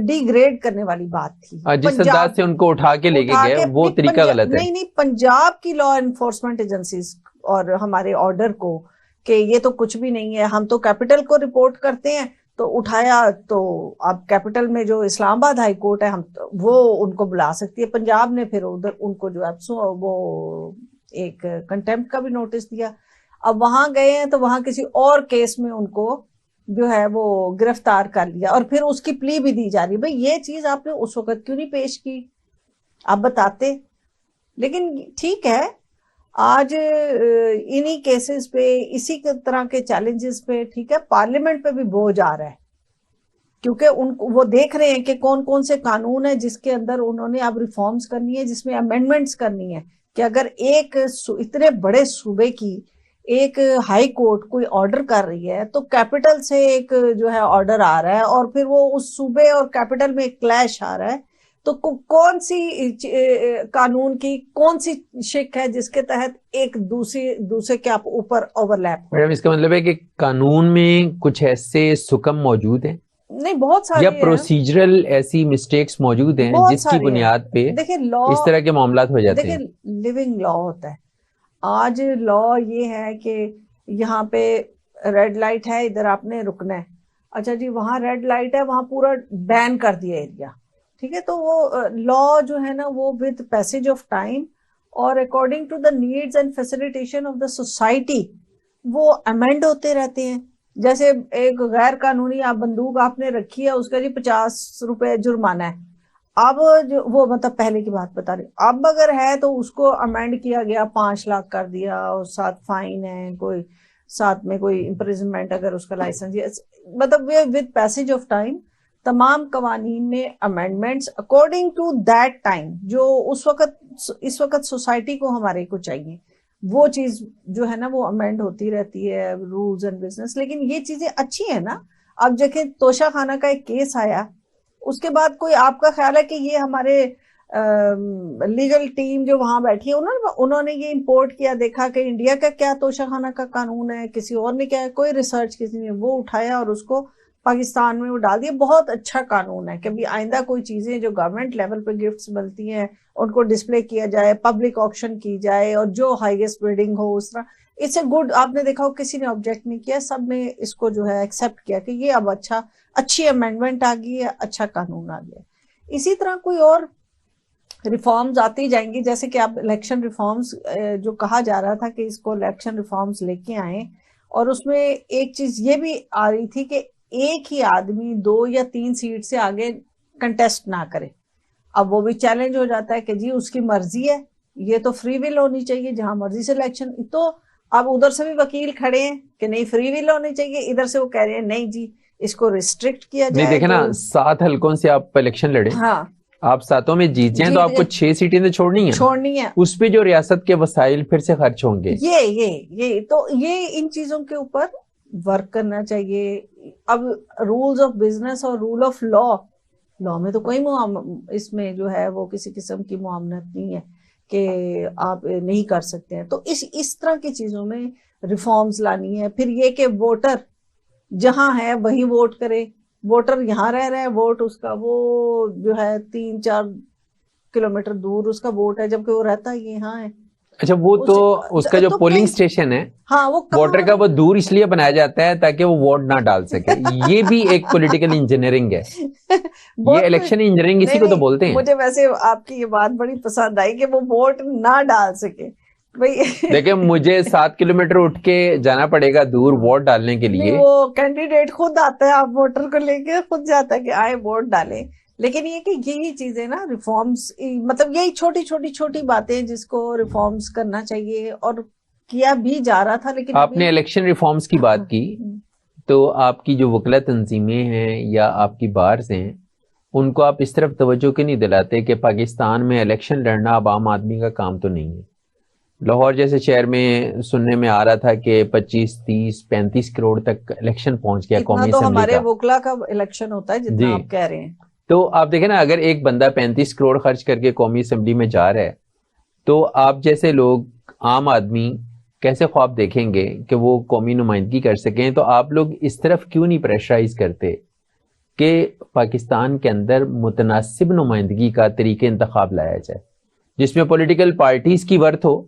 ڈی گریڈ کرنے والی بات تھی. جس انداز سے ان کو اٹھا کے لے کے گئے وہ طریقہ غلط ہے. نہیں، پنجاب کی لا انفورسمنٹ ایجنسیز اور ہمارے آرڈر کو کہ یہ تو کچھ بھی نہیں ہے، ہم تو کیپٹل کو رپورٹ کرتے ہیں، تو اٹھایا تو اب کیپٹل میں جو اسلام آباد ہائی کورٹ ہے وہ ان کو بلا سکتی ہے. پنجاب نے پھر ادھر ان کو جو ہے وہ ایک کنٹمپٹ کا بھی نوٹس دیا. اب وہاں گئے ہیں تو وہاں کسی اور کیس میں ان کو جو ہے وہ گرفتار کر لیا، اور پھر اس کی پلی بھی دی جا رہی ہے. بھئی یہ چیز آپ نے اس وقت کیوں نہیں پیش کی؟ آپ بتاتے. لیکن ٹھیک ہے، آج انہی کیسز پہ، اسی طرح کے چیلنجز پہ، ٹھیک ہے، پارلیمنٹ پہ بھی بوجھ آ رہا ہے، کیونکہ وہ دیکھ رہے ہیں کہ کون کون سے قانون ہیں جس کے اندر انہوں نے اب ریفارمز کرنی ہے، جس میں امینڈمنٹس کرنی ہے. کہ اگر ایک اتنے بڑے صوبے کی ایک ہائی کورٹ کوئی آرڈر کر رہی ہے تو کیپٹل سے ایک جو ہے آرڈر آ رہا ہے، اور پھر وہ اس صوبے اور کیپٹل میں ایک کلیش آ رہا ہے، تو کون سی قانون کی کون سی شک ہے جس کے تحت ایک دوسرے کے اوپر اوور لیپ؟ میڈم اس کا مطلب ہے کہ قانون میں کچھ ایسے سکم موجود ہیں، نہیں بہت سارے یا پروسیجرل ایسی مسٹیکس موجود ہیں جس کی بنیاد پہ اس طرح کے معاملات ہو جاتے ہیں. دیکھیں لیونگ لا ہوتا ہے. آج لا یہ ہے کہ یہاں پہ ریڈ لائٹ ہے، ادھر آپ نے رکنا ہے، اچھا جی وہاں ریڈ لائٹ ہے، وہاں پورا بین کر دیا ایریا، ٹھیک ہے. تو وہ لا جو ہے نا وہ ود پیسج آف ٹائم اور according to the needs and facilitation of the society وہ امینڈ ہوتے رہتے ہیں. جیسے ایک غیر قانونی آپ بندوق آپ نے رکھی ہے، اس کا جی 50 روپے جرمانہ ہے. اب وہ مطلب پہلے کی بات بتا رہی، اب اگر ہے تو اس کو امینڈ کیا گیا، 5 لاکھ کر دیا، اور ساتھ فائن ہے، کوئی ساتھ میں کوئی امپریزنمنٹ اگر اس کا لائسنس، مطلب ود پیسج آف ٹائم تمام قوانین میں amendments according to that time جو اس وقت سوسائٹی کو ہمارے کو چاہیے، وہ چیز جو ہے نا وہ امینڈ ہوتی رہتی ہے، رولز اینڈ بزنس. لیکن یہ چیزیں اچھی ہیں نا. اب دیکھیں توشہ خانہ کا ایک کیس آیا، اس کے بعد کوئی آپ کا خیال ہے کہ یہ ہمارے لیگل ٹیم جو وہاں بیٹھی ہے انہوں نے یہ امپورٹ کیا، دیکھا کہ انڈیا کا کیا توشہ خانہ کا قانون ہے، کسی اور نے کیا ہے، کوئی ریسرچ کسی نے، وہ اٹھایا اور اس کو پاکستان میں وہ ڈال دیا. بہت اچھا قانون ہے کہ بھی آئندہ کوئی چیزیں جو گورنمنٹ لیول پہ گفٹس ملتی ہیں ان کو ڈسپلے کیا جائے، پبلک آکشن کی جائے، اور جو ہائیسٹ بڈنگ ہو اس طرح. It's a good. آپ نے دیکھا ہو کسی نے آبجیکٹ نہیں کیا، سب نے اس کو جو ہے ایکسپٹ کیا کہ یہ اب اچھی امینڈمنٹ آ گئی ہے، اچھا قانون آ گیا. اسی طرح کوئی اور ریفارمز آتی جائیں گی، جیسے کہ آپ الیکشن ریفارمز جو کہا جا رہا تھا کہ اس کو الیکشن ریفارمز لے کے آئیں، اور اس میں ایک چیز یہ بھی آ رہی تھی کہ ایک ہی آدمی 2 یا 3 سیٹ سے آگے کنٹیسٹ نہ کرے. اب وہ بھی چیلنج ہو جاتا ہے کہ جی اس کی مرضی ہے, یہ تو فری ول ہونی چاہیے, جہاں مرضی سے الیکشن. تو اب ادھر سے بھی وکیل کھڑے ہیں کہ نہیں فری ول ہونی چاہیے, ادھر سے وہ کہہ رہے ہیں نہیں جی اس کو ریسٹرکٹ کیا جائے. نہیں دیکھیں نا 7 حلقوں سے آپ الیکشن لڑے, ہاں آپ 7 میں جیت جائیں تو آپ کو 6 سیٹیں تو چھوڑنی ہیں, اس پہ جو ریاست کے وسائل پھر سے خرچ ہوں گے. یہ تو یہ ان چیزوں کے اوپر ورک کرنا چاہیے. اب رولز آف بزنس اور رول آف لا میں تو کوئی اس میں جو ہے وہ کسی قسم کی معاملت نہیں ہے کہ آپ نہیں کر سکتے ہیں. تو اس طرح کی چیزوں میں ریفارمز لانی ہے. پھر یہ کہ ووٹر جہاں ہے وہیں ووٹ کرے, ووٹر یہاں رہ رہا ہے, ووٹ اس کا وہ جو ہے 3-4 کلومیٹر دور اس کا ووٹ ہے, جبکہ وہ رہتا یہاں ہے. اچھا وہ تو اس کا جو پولنگ اسٹیشن ہے ووٹر کا وہ دور اس لیے بنایا جاتا ہے تاکہ وہ ووٹ نہ ڈال سکے. یہ بھی ایک پولیٹیکل انجینئرنگ ہے, یہ الیکشن انجینئرنگ اسی کو تو بولتے ہیں. مجھے ویسے آپ کی یہ بات بڑی پسند آئی کہ وہ ووٹ نہ ڈال سکے. دیکھیں مجھے 7 کلومیٹر اٹھ کے جانا پڑے گا دور ووٹ ڈالنے کے لیے, وہ کینڈیڈیٹ خود آتا ہے, آپ ووٹر کو لے کے خود جاتا ہے کہ آئے ووٹ ڈالیں. لیکن یہ کہ یہی چیزیں نا ریفارمز, مطلب یہی چھوٹی باتیں جس کو ریفارمز کرنا چاہیے اور کیا بھی جا رہا تھا. لیکن آپ نے الیکشن ریفارمز کی بات کی تو آپ کی جو وکلا تنظیمیں ہیں یا آپ کی بارز ہیں ان کو آپ اس طرف توجہ کیوں نہیں دلاتے کہ پاکستان میں الیکشن لڑنا اب عام آدمی کا کام تو نہیں ہے. لاہور جیسے شہر میں سننے میں آ رہا تھا کہ 25, 30, 35 کروڑ تک الیکشن پہنچ گیا قومی اسمبلی کا. ہمارے وکلا کا الیکشن ہوتا ہے جتنا آپ کہہ رہے ہیں. تو آپ دیکھیں نا اگر ایک بندہ 35 کروڑ خرچ کر کے قومی اسمبلی میں جا رہا ہے تو آپ جیسے لوگ عام آدمی کیسے خواب دیکھیں گے کہ وہ قومی نمائندگی کر سکیں. تو آپ لوگ اس طرف کیوں نہیں پریشرائز کرتے کہ پاکستان کے اندر متناسب نمائندگی کا طریقہ انتخاب لایا جائے جس میں پولیٹیکل پارٹیز کی ورتھ ہو,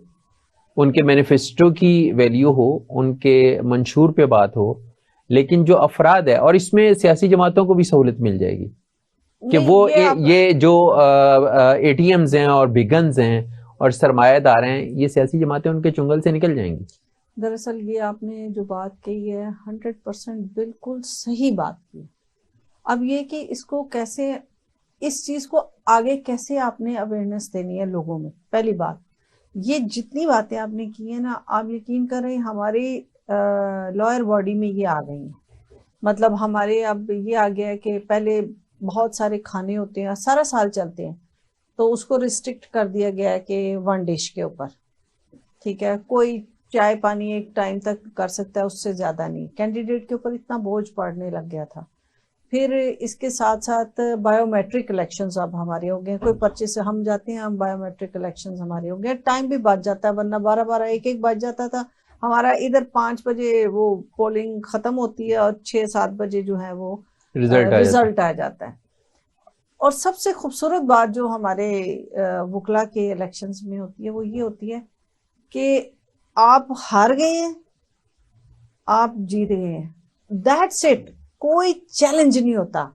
ان کے مینیفیسٹو کی ویلیو ہو, ان کے منشور پہ بات ہو, لیکن جو افراد ہے, اور اس میں سیاسی جماعتوں کو بھی سہولت مل جائے گی کہ وہ یہ جو اے ٹی ایمز ہیں اور بگنز ہیں اور سرمایہ دار ہیں, یہ سیاسی جماعتیں ان کے چنگل سے نکل جائیں گی. دراصل یہ آپ نے جو بات کہی ہے 100% بالکل صحیح بات کی. اب یہ کہ اس کو کیسے, اس چیز کو آگے کیسے آپ نے اویئرنیس دینی ہے لوگوں میں. پہلی بات یہ جتنی باتیں آپ نے کی ہیں نا, آپ یقین کریں ہماری لائر باڈی میں یہ آ گئی ہیں. مطلب ہمارے اب یہ آ گیا ہے کہ پہلے بہت سارے کھانے ہوتے ہیں سارا سال چلتے ہیں, تو اس کو ریسٹرکٹ کر دیا گیا ہے کہ 1 ڈش کے اوپر, ٹھیک ہے, کوئی چائے پانی ایک ٹائم تک کر سکتا ہے, اس سے زیادہ نہیں. کینڈیڈیٹ کے اوپر اتنا بوجھ پڑنے لگ گیا تھا. پھر اس کے ساتھ ساتھ بایو میٹرک الیکشنز اب ہمارے ہو گئے, کوئی پرچے سے ہم جاتے ہیں, ہم بایو میٹرک الیکشنز ہمارے ہو گئے. ٹائم بھی بچ جاتا ہے, ورنہ 12 1 بج جاتا تھا ہمارا. ادھر 5 بجے وہ پولنگ ختم ہوتی ہے اور 6-7 بجے جو ہے وہ رزلٹ آ جاتا ہے. اور سب سے خوبصورت بات جو ہمارے وکلا کے الیکشنز میں ہوتی ہے وہ یہ ہوتی ہے کہ آپ ہار گئے ہیں, آپ جیت گئے ہیں, دیٹس اٹ. کوئی چیلنج نہیں ہوتا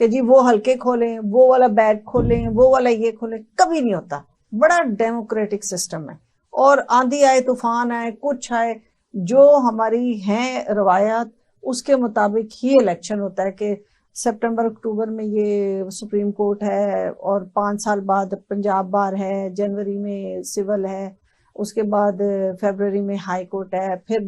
کہ جی وہ حلقے کھولیں, وہ والا بیگ کھولیں, وہ والا یہ کھولیں, کبھی نہیں ہوتا. بڑا ڈیموکریٹک سسٹم ہے, اور آندھی آئے طوفان آئے کچھ آئے, جو ہماری ہیں روایات اس کے مطابق ہی الیکشن ہوتا ہے. کہ سپٹمبر اکتوبر میں یہ سپریم کورٹ ہے, اور 5 سال بعد پنجاب بار ہے, جنوری میں سول ہے, اس کے بعد فیبروری میں ہائی کورٹ ہے, پھر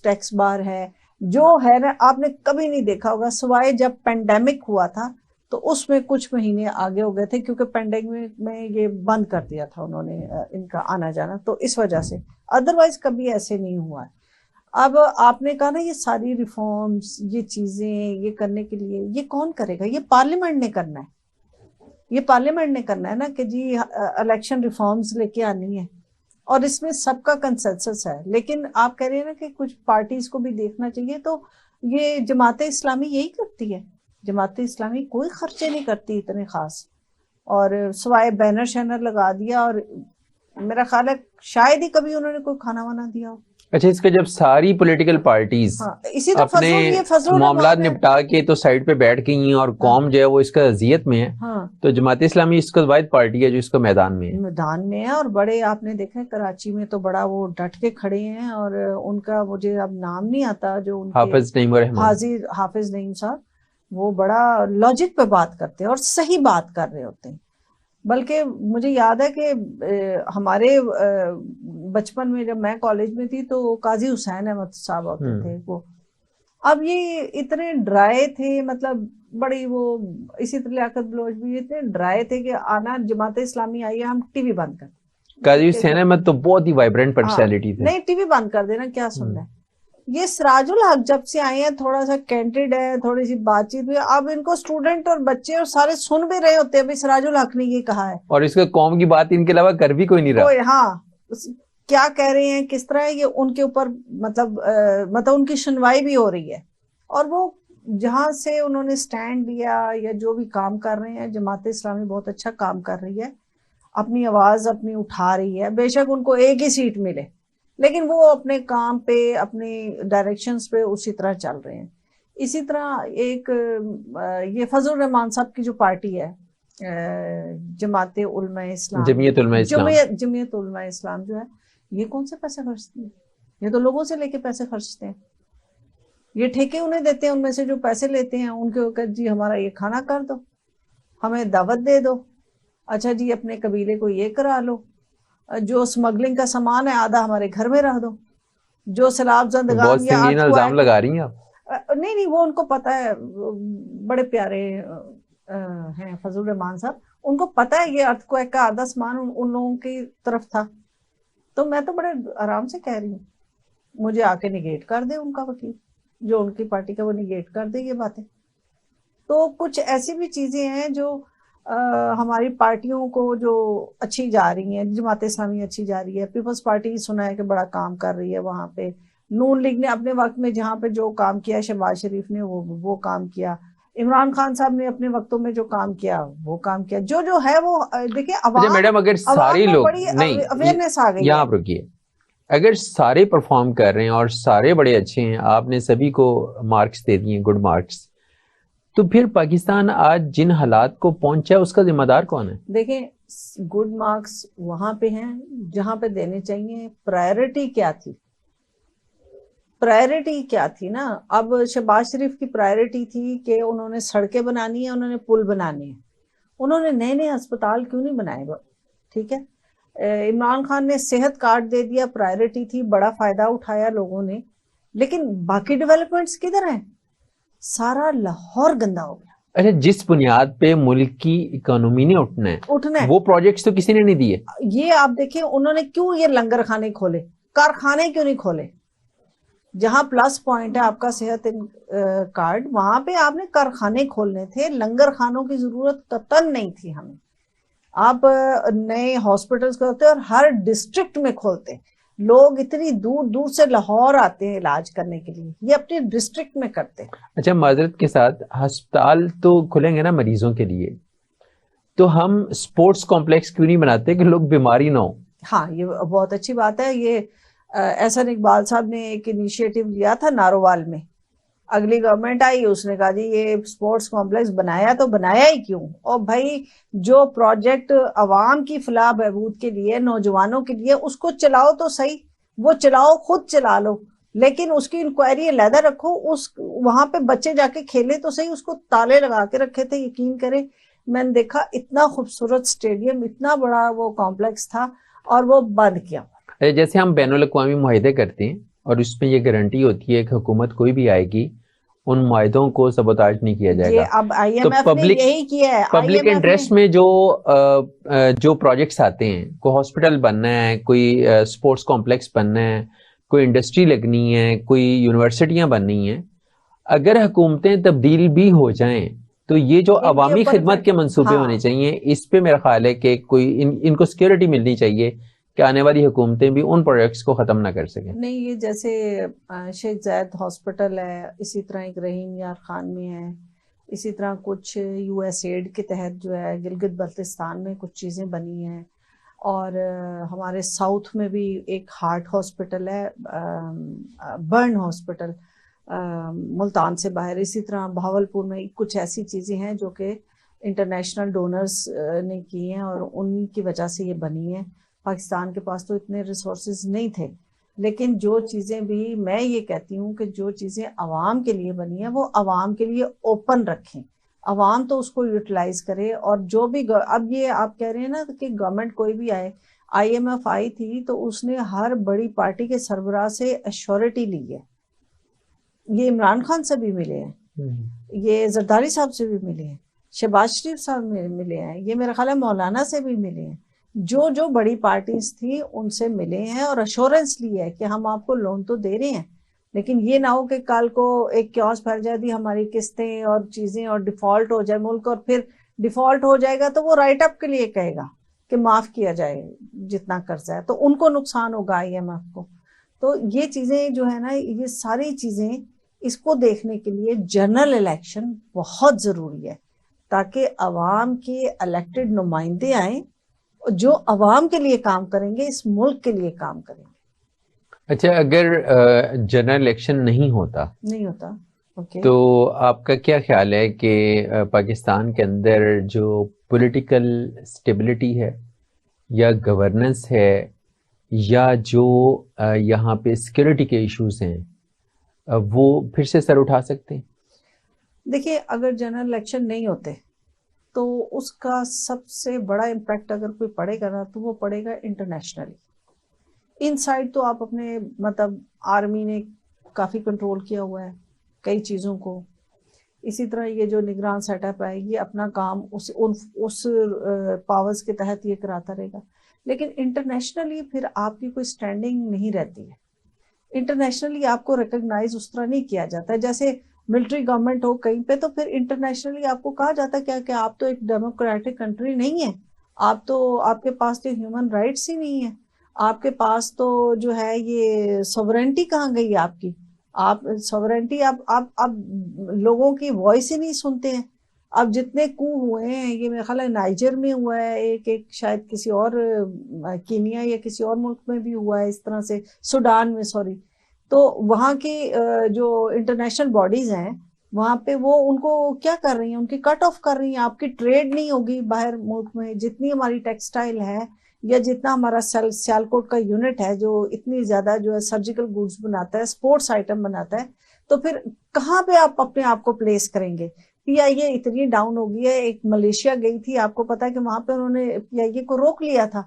ٹیکس بار ہے. جو ہے نا آپ نے کبھی نہیں دیکھا ہوگا سوائے جب پینڈیمک ہوا تھا تو اس میں کچھ مہینے آگے ہو گئے تھے, کیونکہ پینڈیمک میں یہ بند کر دیا تھا انہوں نے ان کا آنا جانا, تو اس وجہ سے. ادروائز کبھی ایسے نہیں ہوا ہے. اب آپ نے کہا نا یہ ساری ریفارمز, یہ چیزیں یہ کرنے کے لیے یہ کون کرے گا؟ یہ پارلیمنٹ نے کرنا ہے. یہ پارلیمنٹ نے کرنا ہے نا کہ جی الیکشن ریفارمز لے کے آنی ہے, اور اس میں سب کا کنسنسس ہے. لیکن آپ کہہ رہے ہیں نا کہ کچھ پارٹیز کو بھی دیکھنا چاہیے, تو یہ جماعت اسلامی یہی کرتی ہے. جماعت اسلامی کوئی خرچے نہیں کرتی اتنے خاص, اور سوائے بینر شینر لگا دیا, اور میرا خیال ہے شاید ہی کبھی انہوں نے کوئی کھانا وانا دیا ہو. اچھا اس کا جب ساری پولیٹیکل پارٹیز اپنے معاملات نپٹا کے تو سائڈ پہ بیٹھ گئی ہیں اور قوم جو ہے وہ اس کا اذیت میں ہے، تو جماعت اسلامی اس کا واحد پارٹی ہے جو اس کا میدان میں ہے اور بڑے آپ نے دیکھا کراچی میں تو بڑا وہ ڈٹ کے کھڑے ہیں، اور ان کا مجھے اب نام نہیں آتا، جو حافظ نعیم صاحب، وہ بڑا لاجک پہ بات کرتے ہیں اور صحیح بات کر رہے ہوتے ہیں. بلکہ مجھے یاد ہے کہ ہمارے بچپن میں جب میں کالج میں تھی تو قاضی حسین احمد صاحب ہوتے تھے وہ، اب یہ اتنے ڈرائے تھے، مطلب بڑی وہ، اسی طرح لیاقت بلوچ بھی اتنے ڈرائے تھے کہ آنا جماعت اسلامی آئی ہے ہم ٹی وی بند کر دیں. قاضی حسین احمد تو بہت ہی وائبرنٹ پرسنالٹی تھے. نہیں ٹی وی بند کر دینا، کیا سننا ہے. یہ سراج الحق جب سے آئے ہیں تھوڑا سا کینڈیڈ ہے، تھوڑی سی بات چیت ہوئی، اب ان کو اسٹوڈنٹ اور بچے اور سارے سن بھی رہے ہوتے ہیں بھی سراج الحق نے یہ کہا ہے، اور اس کے قوم کی بات ان کے علاوہ کر بھی کوئی نہیں رہا. ہاں کیا کہہ رہے ہیں کس طرح یہ ان کے اوپر مطلب ان کی سنوائی بھی ہو رہی ہے. اور وہ جہاں سے انہوں نے سٹینڈ لیا یا جو بھی کام کر رہے ہیں، جماعت اسلامی بہت اچھا کام کر رہی ہے، اپنی آواز اپنی اٹھا رہی ہے. بے شک ان کو ایک ہی سیٹ ملے لیکن وہ اپنے کام پہ اپنی ڈائریکشنز پہ اسی طرح چل رہے ہیں. اسی طرح ایک یہ فضل الرحمان صاحب کی جو پارٹی ہے جماعت علماء اسلام، جمعیت علماء اسلام جو ہے، یہ کون سے پیسے خرچتی ہے؟ یہ تو لوگوں سے لے کے پیسے خرچتے ہیں. یہ ٹھیکے انہیں دیتے ہیں، ان میں سے جو پیسے لیتے ہیں ان کے جی ہمارا یہ کھانا کر دو، ہمیں دعوت دے دو، اچھا جی اپنے قبیلے کو یہ کرا لو، جو اسمگلنگ کا سامان ہے آدھا ہمارے گھر میں رکھ دو، جو سیلاب زندگان یا الزام لگا رہی ہیں آپ. نہیں وہ ان کو پتا ہے، بڑے پیارے ہیں فضل الرحمان صاحب، ان کو پتا ہے یہ ارتھ کویک کا آدھا سامان ان لوگوں کی طرف تھا. تو میں تو بڑے آرام سے کہہ رہی ہوں، مجھے آ کے نگیٹ کر دے ان کا وکیل جو ان کی پارٹی کا، وہ نگیٹ کر دے یہ باتیں. تو کچھ ایسی بھی چیزیں ہیں جو ہماری پارٹیوں کو جو اچھی جا رہی ہیں. جماعت اسلامی اچھی جا رہی ہے، پیپلز پارٹی سنا ہے کہ بڑا کام کر رہی ہے وہاں پہ. نون لیگ نے اپنے وقت میں جہاں پہ جو کام کیا، شہباز شریف نے وہ کام کیا، عمران خان صاحب نے اپنے وقتوں میں جو کام کیا وہ کام کیا. جو ہے وہ دیکھیں عوام، میڈم اگر سارے لوگ نہیں، اویئرنیس آ گئی، یہاں رکیے، اگر سارے پرفارم کر رہے ہیں اور سارے بڑے اچھے ہیں، آپ نے سبھی کو مارکس دے دیے گڈ مارکس، تو پھر پاکستان آج جن حالات کو پہنچا اس کا ذمہ دار کون ہے؟ دیکھیں گڈ مارکس وہاں پہ ہیں جہاں پہ دینے چاہیے. پرائرٹی کیا تھی؟ پرائرٹی کیا تھی نا. اب شہباز شریف کی پرائرٹی تھی کہ انہوں نے سڑکیں بنانی ہیں، انہوں نے پل بنانے ہیں، انہوں نے نئے نئے ہسپتال کیوں نہیں بنائے؟ ٹھیک ہے. عمران خان نے صحت کارڈ دے دیا، پرائرٹی تھی، بڑا فائدہ اٹھایا لوگوں نے، لیکن باقی ڈیولپمنٹس کدھر ہیں؟ سارا لاہور گندا ہو گیا. اچھا جس بنیاد پہ ملک کی اکانومی نے اٹھنا ہے وہ پروجیکٹس تو کسی نے نہیں دیے. یہ آپ دیکھیں انہوں نے کیوں یہ لنگر خانے کھولے، کارخانے کیوں نہیں کھولے؟ جہاں پلس پوائنٹ ہے آپ کا صحت کارڈ، وہاں پہ آپ نے کارخانے کھولنے تھے. لنگر خانوں کی ضرورت قطعاً نہیں تھی ہمیں. آپ نئے ہاسپٹلز کرتے اور ہر ڈسٹرکٹ میں کھولتے. لوگ اتنی دور دور سے لاہور آتے ہیں علاج کرنے کے لیے، یہ اپنے ڈسٹرکٹ میں کرتے. اچھا معذرت کے ساتھ، ہسپتال تو کھلیں گے نا مریضوں کے لیے، تو ہم اسپورٹس کمپلیکس کیوں نہیں بناتے کہ لوگ بیماری نہ ہو؟ ہاں یہ بہت اچھی بات ہے. یہ احسن اقبال صاحب نے ایک انیشیٹو لیا تھا نارووال میں، اگلی گورنمنٹ آئی اس نے کہا جی یہ اسپورٹس کمپلیکس بنایا تو بنایا ہی کیوں؟ اور بھائی جو پروجیکٹ عوام کی فلاح بہبود کے لیے، نوجوانوں کے لیے، اس کو چلاؤ تو صحیح، وہ چلاؤ، خود چلا لو، لیکن اس کی انکوائری علیحدہ رکھو. وہاں پہ بچے جا کے کھیلے تو صحیح. اس کو تالے لگا کے رکھے تھے، یقین کریں میں نے دیکھا اتنا خوبصورت اسٹیڈیم، اتنا بڑا وہ کمپلیکس تھا اور وہ بند کیا. جیسے ہم بین الاقوامی معاہدے کرتے ہیں اور اس پہ یہ گارنٹی ہوتی ہے کہ حکومت کوئی بھی آئے گی ان معاہدوں کو سبوتاج نہیں کیا جائے گا. اب آئی ایم ایف نے یہی کیا ہے. پبلک انٹرسٹ میں جو پروجیکٹس آتے ہیں، کوئی ہاسپٹل بننا ہے، کوئی اسپورٹس کمپلیکس بننا ہے، کوئی انڈسٹری لگنی ہے، کوئی یونیورسٹیاں بننی ہیں، اگر حکومتیں تبدیل بھی ہو جائیں تو یہ جو عوامی خدمت کے منصوبے ہونے چاہیے، اس پہ میرا خیال ہے کہ کوئی ان کو سیکیورٹی ملنی چاہیے کہ آنے والی حکومتیں بھی ان پروجیکٹس کو ختم نہ کر سکیں. نہیں یہ جیسے شیخ زاید ہاسپٹل ہے، اسی طرح ایک رحیم یار خان میں ہے، اسی طرح کچھ یو ایس ایڈ کے تحت جو ہے گلگت بلتستان میں کچھ چیزیں بنی ہیں، اور ہمارے ساؤتھ میں بھی ایک ہارٹ ہاسپٹل ہے، برن ہاسپٹل ملتان سے باہر. اسی طرح بہاولپور میں کچھ ایسی چیزیں ہیں جو کہ انٹرنیشنل ڈونرز نے کی ہیں اور ان کی وجہ سے یہ بنی ہیں. پاکستان کے پاس تو اتنے ریسورسز نہیں تھے، لیکن جو چیزیں بھی میں یہ کہتی ہوں کہ جو چیزیں عوام کے لیے بنی ہیں وہ عوام کے لیے اوپن رکھیں، عوام تو اس کو یوٹیلائز کرے. اور جو بھی اب یہ آپ کہہ رہے ہیں نا کہ گورنمنٹ کوئی بھی آئے، آئی ایم ایف آئی تھی تو اس نے ہر بڑی پارٹی کے سربراہ سے ایشورٹی لی ہے. یہ عمران خان سے بھی ملے ہیں، یہ زرداری صاحب سے بھی ملے ہیں، شہباز شریف صاحب ملے ہیں، یہ میرا خیال ہے مولانا سے بھی ملے ہیں. جو بڑی پارٹیز تھی ان سے ملے ہیں اور ایشورنس لی ہے کہ ہم آپ کو لون تو دے رہے ہیں، لیکن یہ نہ ہو کہ کل کو ایک کیوس پھیل جائے دی ہماری قسطیں اور چیزیں اور ڈیفالٹ ہو جائے ملک، اور پھر ڈیفالٹ ہو جائے گا تو وہ رائٹ اپ کے لیے کہے گا کہ معاف کیا جائے جتنا قرضہ ہے، تو ان کو نقصان ہوگا آئی ایم ایف کو. تو یہ چیزیں جو ہے نا، یہ ساری چیزیں اس کو دیکھنے کے لیے جنرل الیکشن بہت ضروری ہے تاکہ عوام کے الیکٹڈ نمائندے آئیں جو عوام کے لیے کام کریں گے، اس ملک کے لیے کام کریں گے. اچھا، اگر جنرل الیکشن نہیں ہوتا okay. تو آپ کا کیا خیال ہے کہ پاکستان کے اندر جو پولیٹیکل سٹیبلٹی ہے یا گورننس ہے یا جو یہاں پہ سیکورٹی کے ایشوز ہیں وہ پھر سے سر اٹھا سکتے ہیں؟ دیکھیے، اگر جنرل الیکشن نہیں ہوتے تو اس کا سب سے بڑا امپیکٹ اگر کوئی پڑے گا نا تو وہ پڑے گا انٹرنیشنلی. ان سائڈ تو آپ اپنے مطلب آرمی نے کافی کنٹرول کیا ہوا ہے کئی چیزوں کو. اسی طرح یہ جو نگران سیٹ اپ ہے یہ اپنا کام اس پاورز کے تحت یہ کراتا رہے گا، لیکن انٹرنیشنلی پھر آپ کی کوئی سٹینڈنگ نہیں رہتی ہے. انٹرنیشنلی آپ کو ریکگنائز اس طرح نہیں کیا جاتا ہے. جیسے ملٹری گورنمنٹ ہو کہیں پہ تو پھر انٹرنیشنلی آپ کو کہا جاتا ہے کہ آپ تو ایک ڈیموکریٹک کنٹری نہیں ہے، آپ کے پاس تو ہیومن رائٹس ہی نہیں ہے، آپ کے پاس تو جو ہے یہ سوورنٹی کہاں گئی آپ کی، آپ سوورنٹی آپ لوگوں کی وائس ہی نہیں سنتے ہیں. اب جتنے کو ہوئے ہیں، یہ میرا خیال ہے نائجر میں ہوا ہے ایک شاید کسی اور کینیا یا کسی اور ملک میں بھی ہوا ہے اس طرح سے، سوڈان میں سوری. تو وہاں کی جو انٹرنیشنل باڈیز ہیں وہاں پہ وہ ان کو کیا کر رہی ہیں، ان کی کٹ آف کر رہی ہیں. آپ کی ٹریڈ نہیں ہوگی باہر ملک میں، جتنی ہماری ٹیکسٹائل ہے یا جتنا ہمارا سیالکوٹ کا یونٹ ہے جو اتنی زیادہ جو ہے سرجیکل گوڈز بناتا ہے، سپورٹس آئٹم بناتا ہے، تو پھر کہاں پہ آپ اپنے آپ کو پلیس کریں گے. پی آئی اے اتنی ڈاؤن ہو گئی ہے. ایک ملیشیا گئی تھی، آپ کو پتا ہے کہ وہاں پہ انہوں نے پی آئی اے کو روک لیا تھا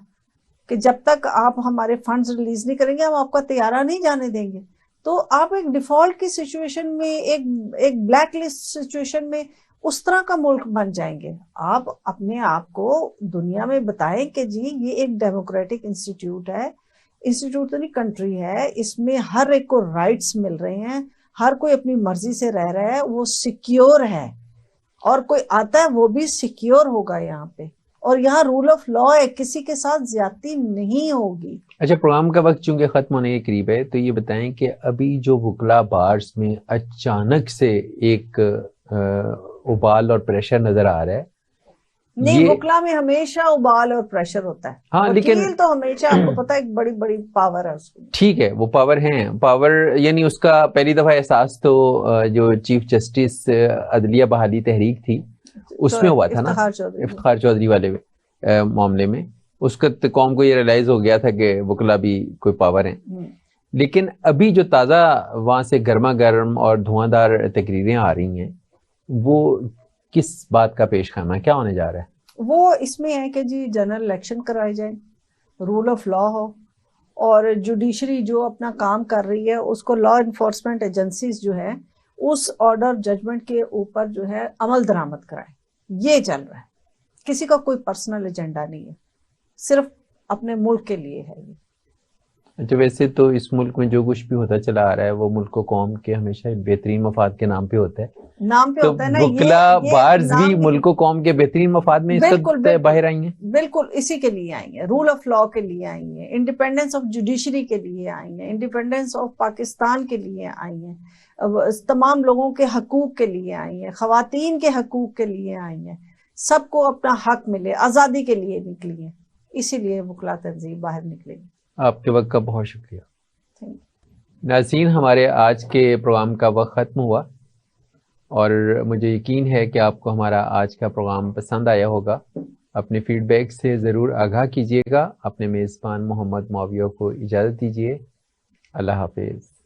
کہ جب تک آپ ہمارے فنڈز ریلیز نہیں کریں گے ہم آپ کا طیارہ نہیں جانے دیں گے. تو آپ ایک ڈیفالٹ کی سچویشن میں، ایک بلیک لسٹ سچویشن میں اس طرح کا ملک بن جائیں گے. آپ اپنے آپ کو دنیا میں بتائیں کہ جی یہ ایک ڈیموکریٹک انسٹیٹیوٹ ہے، انسٹیٹیوٹ تو نہیں کنٹری ہے، اس میں ہر ایک کو رائٹس مل رہے ہیں، ہر کوئی اپنی مرضی سے رہ رہا ہے، وہ سیکیور ہے، اور کوئی آتا ہے وہ بھی سیکیور ہوگا یہاں پہ، اور یہاں رول آف لا ہے، کسی کے ساتھ زیادتی نہیں ہوگی. اچھا، پروگرام کا وقت چونکہ ختم ہونے کے قریب ہے تو یہ بتائیں کہ ابھی جو وکلا بارز میں اچانک سے ایک ابال اور پریشر نظر آ رہا ہے. نہیں، وکلا میں ہمیشہ ابال اور پریشر ہوتا ہے. ہاں، لیکن وکیل تو ہمیشہ آپ کو پتا ایک بڑی بڑی پاور ہے اس کو. ٹھیک ہے، وہ پاور ہیں، پاور یعنی اس کا پہلی دفعہ احساس تو جو چیف جسٹس عدلیہ بحالی تحریک تھی اس میں ہوا تھا نا، افتخار چودھری والے معاملے میں. اس کا قوم کو یہ ریلائز ہو گیا تھا کہ وکلا بھی کوئی پاور ہیں. لیکن ابھی جو تازہ وہاں سے گرما گرم اور دھواں دار تقریریں آ رہی ہیں وہ کس بات کا پیش خیمہ ہے، کیا ہونے جا رہا ہے؟ وہ اس میں ہے کہ جی جنرل الیکشن کرائے جائیں، رول آف لا ہو، اور جوڈیشری جو اپنا کام کر رہی ہے اس کو لا انفورسمنٹ ایجنسیز جو ہے اس آرڈر ججمنٹ کے اوپر جو ہے عمل درآمد کرائیں. یہ چل رہا ہے، کسی کا کوئی پرسنل ایجنڈا نہیں ہے، صرف اپنے ملک کے لیے ہے یہ. اچھا، ویسے تو اس ملک میں جو کچھ بھی ہوتا چلا آ رہا ہے وہ ملک و قوم کے ہمیشہ بہترین مفاد کے نام پہ ہوتا ہے. تو وکلا بارز بھی ملک و قوم کے بہترین مفاد میں اس وقت باہر آئی ہیں. بالکل اسی کے لیے آئی ہیں، رول آف لا کے لیے آئی ہیں، انڈیپینڈنس آف جوڈیشری کے لیے آئی ہیں، انڈیپینڈنس آف پاکستان کے لیے آئی ہیں، تمام لوگوں کے حقوق کے لیے آئی ہیں، خواتین کے حقوق کے لیے آئی ہیں، سب کو اپنا حق ملے، آزادی کے لیے نکلی ہیں. اسی لیے وکلا تنظیم باہر نکلے گی. آپ کے وقت کا بہت شکریہ. Thank you. ناظرین، ہمارے آج کے پروگرام کا وقت ختم ہوا اور مجھے یقین ہے کہ آپ کو ہمارا آج کا پروگرام پسند آیا ہوگا. اپنے فیڈ بیک سے ضرور آگاہ کیجیے گا. اپنے میزبان محمد معاویہ کو اجازت دیجیے. اللہ حافظ.